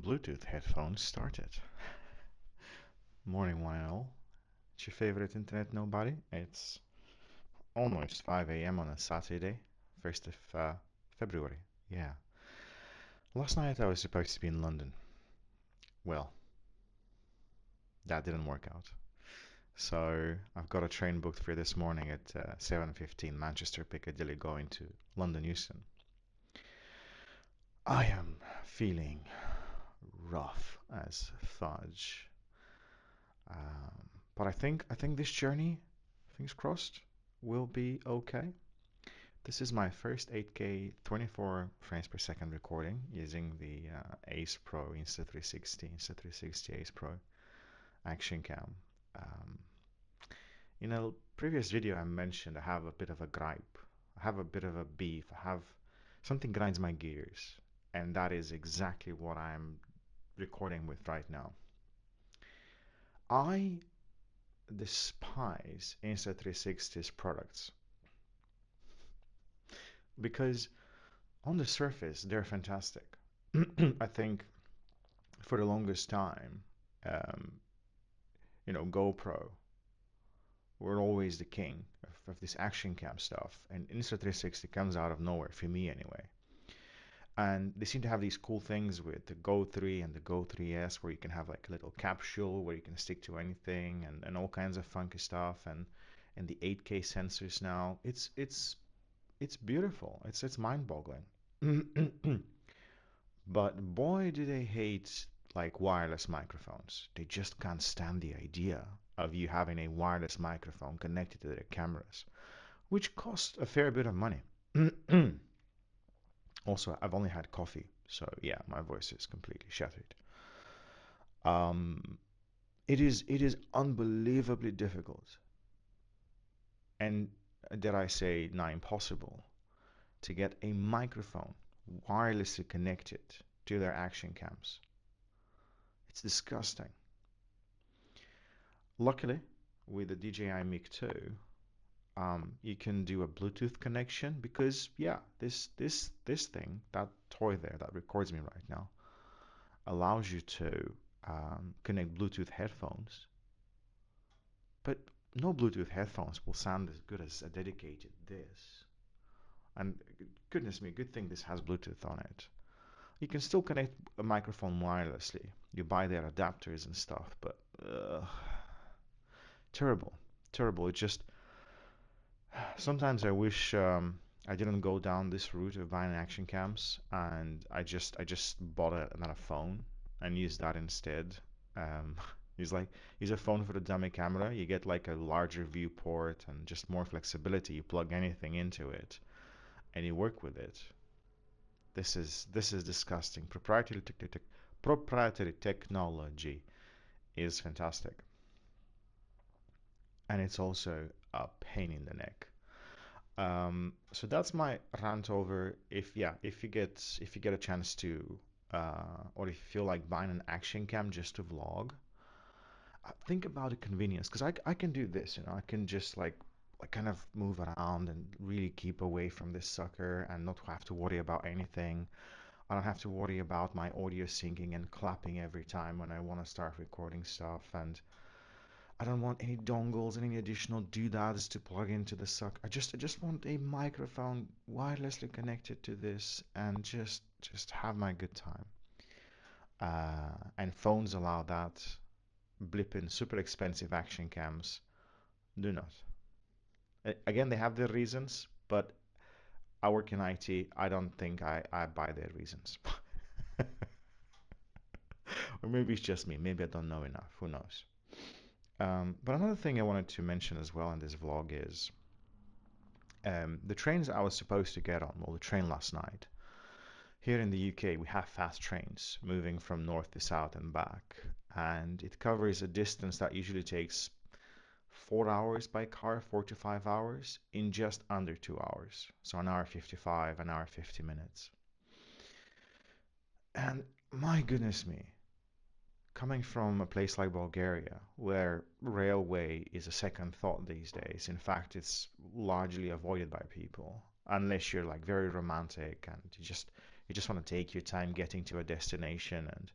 Bluetooth headphones started. Morning, one and all. It's your favorite internet nobody. It's almost 5 a.m. on a Saturday, 1st of February. Yeah. Last night I was supposed to be in London. Well, that didn't work out. So I've got a train booked for this morning at 7:15 Manchester Piccadilly going to London Euston. I am feeling rough as fudge. But I think this journey, fingers crossed, will be okay. This is my first 8K 24 frames per second recording using the Ace Pro Insta360 Ace Pro Action Cam. Um, in a previous video I mentioned I have a bit of a gripe. I have a bit of a beef. I have something grinds my gears, and that is exactly what I'm recording with right now. I despise Insta360's products because on the surface they're fantastic. I think for the longest time, um, GoPro were always the king of this action cam stuff, and Insta360 comes out of nowhere for me anyway. And they seem to have these cool things with the Go 3 and the Go 3S where you can have like a little capsule where you can stick to anything and all kinds of funky stuff and the 8K sensors now. It's beautiful. It's mind-boggling. But boy, do they hate like wireless microphones. They just can't stand the idea of you having a wireless microphone connected to their cameras, which cost a fair bit of money. Also, I've only had coffee, so yeah, my voice is completely shattered. Um, it is unbelievably difficult, and dare I say, not impossible, to get a microphone wirelessly connected to their action cams. It's disgusting. Luckily, with the DJI Mic 2, you can do a Bluetooth connection because yeah, this thing, that toy there that records me right now, allows you to connect Bluetooth headphones. But no Bluetooth headphones will sound as good as a dedicated this. And goodness me, good thing this has Bluetooth on it. You can still connect a microphone wirelessly. You buy their adapters and stuff, but terrible, terrible. It just sometimes I wish I didn't go down this route of buying action cams, and I just bought another phone and used that instead. Um, use like use a phone for the dummy camera. You get like a larger viewport and just more flexibility. You plug anything into it and you work with it. This is disgusting. Proprietary technology is fantastic, and it's also a pain in the neck. So that's my rant over if you get a chance to or if you feel like buying an action cam just to vlog, think about the convenience because I can do this, I can just like kind of move around and really keep away from this sucker and not have to worry about anything. I don't have to worry about my audio syncing and clapping every time when I want to start recording stuff, and I don't want any dongles, any additional doodads to plug into the suck. I just want a microphone wirelessly connected to this and just have my good time. And phones allow that. Blipping super expensive action cams do not. Again, they have their reasons, but I work in IT. I don't think I buy their reasons. Or maybe it's just me. Maybe I don't know enough. Who knows? But another thing I wanted to mention as well in this vlog is the trains I was supposed to get on, well, the train last night. Here in the UK, we have fast trains moving from north to south and back, and it covers a distance that usually takes 4 hours by car, 4 to 5 hours, in just under 2 hours. So an hour 55, an hour 50 minutes. And my goodness me, coming from a place like Bulgaria, where railway is a second thought these days, in fact, it's largely avoided by people, unless you're like very romantic and you just want to take your time getting to a destination and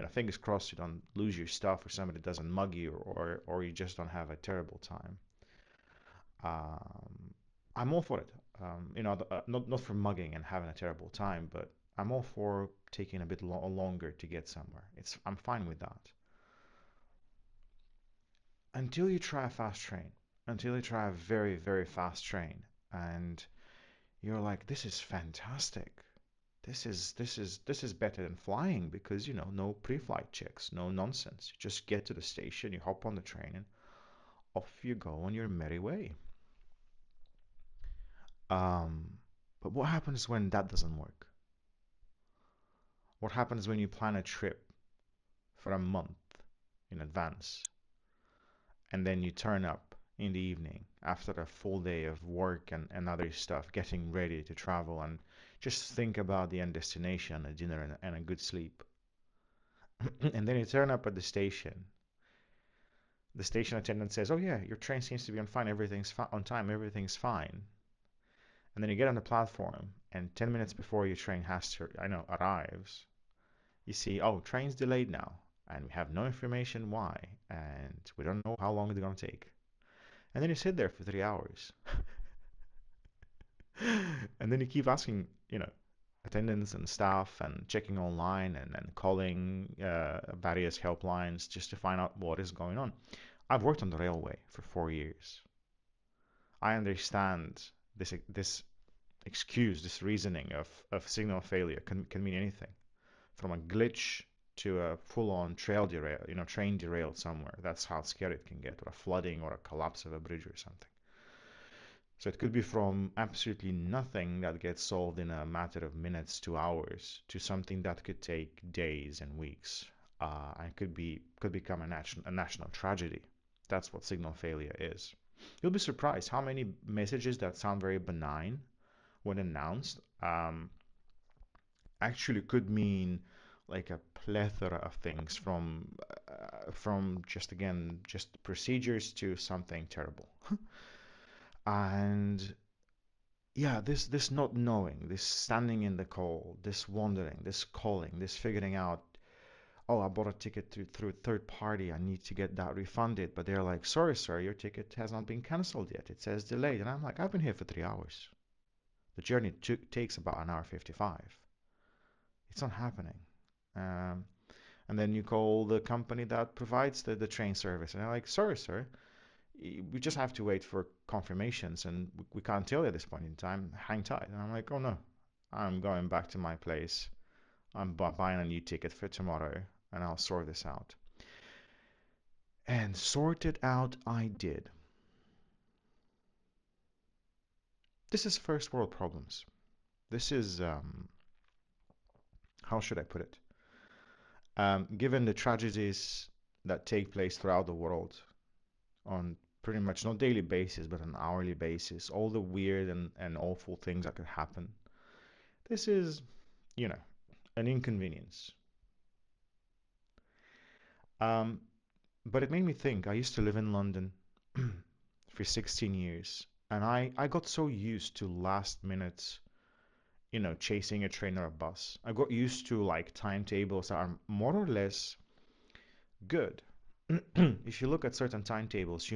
fingers crossed you don't lose your stuff or somebody doesn't mug you or you just don't have a terrible time. Um, I'm all for it. Not for mugging and having a terrible time, but I'm all for taking a bit longer to get somewhere. I'm fine with that. Until you try a fast train, until you try a very, very fast train, and you're like, this is fantastic. This is better than flying because no pre-flight checks, no nonsense. You just get to the station, you hop on the train, and off you go on your merry way. Um, but what happens when that doesn't work? What happens when you plan a trip for a month in advance and then you turn up in the evening after a full day of work and other stuff, getting ready to travel and just think about the end destination, a dinner and a good sleep. And then you turn up at the station. The station attendant says, "Oh yeah, your train seems to be on fine. Everything's on time. Everything's fine." And then you get on the platform, and 10 minutes before your train has to, arrives, you see, oh, train's delayed now, and we have no information why, and we don't know how long it's going to take. And then you sit there for 3 hours, and then you keep asking, attendants and staff, and checking online and calling various helplines just to find out what is going on. I've worked on the railway for 4 years. I understand this excuse, this reasoning of signal failure can mean anything, from a glitch to a full-on train derailed somewhere. That's how scary it can get, or a flooding or a collapse of a bridge or something. So it could be from absolutely nothing that gets solved in a matter of minutes to hours to something that could take days and weeks, and could become a national tragedy. That's what signal failure is. You'll be surprised how many messages that sound very benign when announced actually could mean like a plethora of things from just procedures to something terrible. And yeah, this not knowing, this standing in the cold, this wondering, this calling, this figuring out, oh, I bought a ticket through third party, I need to get that refunded, but they're like, sorry sir, your ticket has not been canceled yet, it says delayed. And I'm like, I've been here for 3 hours. The journey takes about an hour 55. It's not happening. um, and then you call the company that provides the train service, and they're like, sorry sir, we just have to wait for confirmations, and we can't tell you at this point in time, hang tight. And I'm like, oh no, I'm going back to my place, I'm buying a new ticket for tomorrow, and I'll sort this out. And sort it out I did. This is first world problems. This is how should I put it, given the tragedies that take place throughout the world on pretty much not daily basis but an hourly basis, all the weird and awful things that could happen. This is, you know, an inconvenience. Um, but it made me think. I used to live in London for 16 years, and I got so used to last minute, chasing a train or a bus. I got used to like timetables that are more or less good. If you look at certain timetables,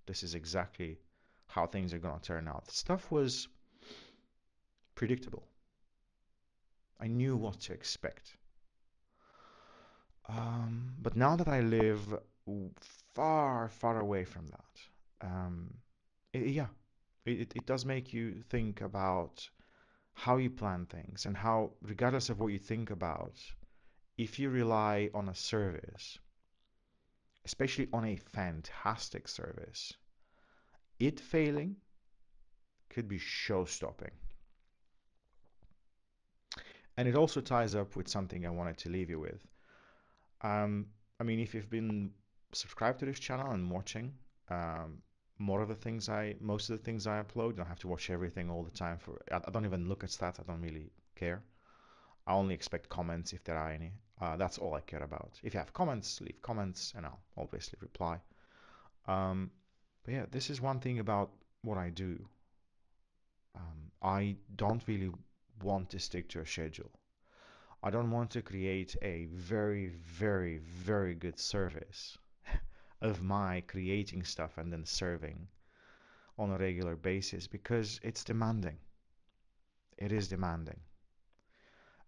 this is exactly how things are going to turn out. Stuff was predictable. I knew what to expect. But now that I live far, far away from that, yeah, it does make you think about how you plan things and how, regardless of what you think about, if you rely on a service, especially on a fantastic service, it failing could be show-stopping. And it also ties up with something I wanted to leave you with. Um, I mean, if you've been subscribed to this channel and watching, um, most of the things I upload, you don't have to watch everything all the time. I don't even look at stats. I don't really care. I only expect comments if there are any. That's all I care about. If you have comments, leave comments, and I'll obviously reply. Um, but yeah, this is one thing about what I do. I don't really want to stick to a schedule. I don't want to create a very, very, very good service of my creating stuff and then serving on a regular basis because it's demanding. It is demanding.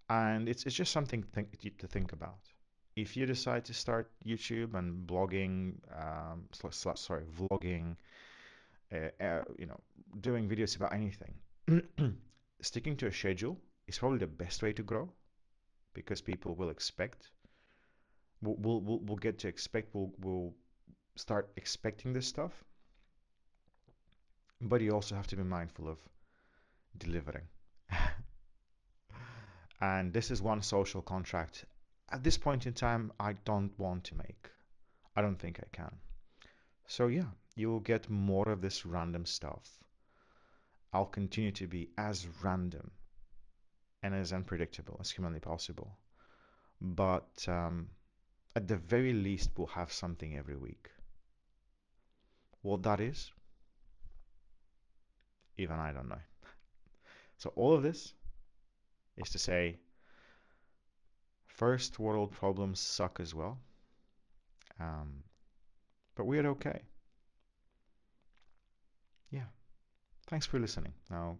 And it's just something to think about. If you decide to start YouTube and blogging, sorry, vlogging, you know, doing videos about anything, sticking to a schedule is probably the best way to grow because people will expect, we'll get to expect, we'll start expecting this stuff. But you also have to be mindful of delivering. And this is one social contract at this point in time I don't want to make. I don't think I can. So yeah, you will get more of this random stuff. I'll continue to be as random and as unpredictable as humanly possible. But at the very least, we'll have something every week. What that is, even I don't know. So all of this is to say, first world problems suck as well. Um, but we're okay. Yeah. Thanks for listening. Now,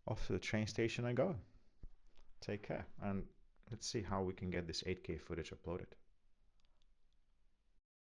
off to the train station I go. Take care. And let's see how we can get this 8K footage uploaded.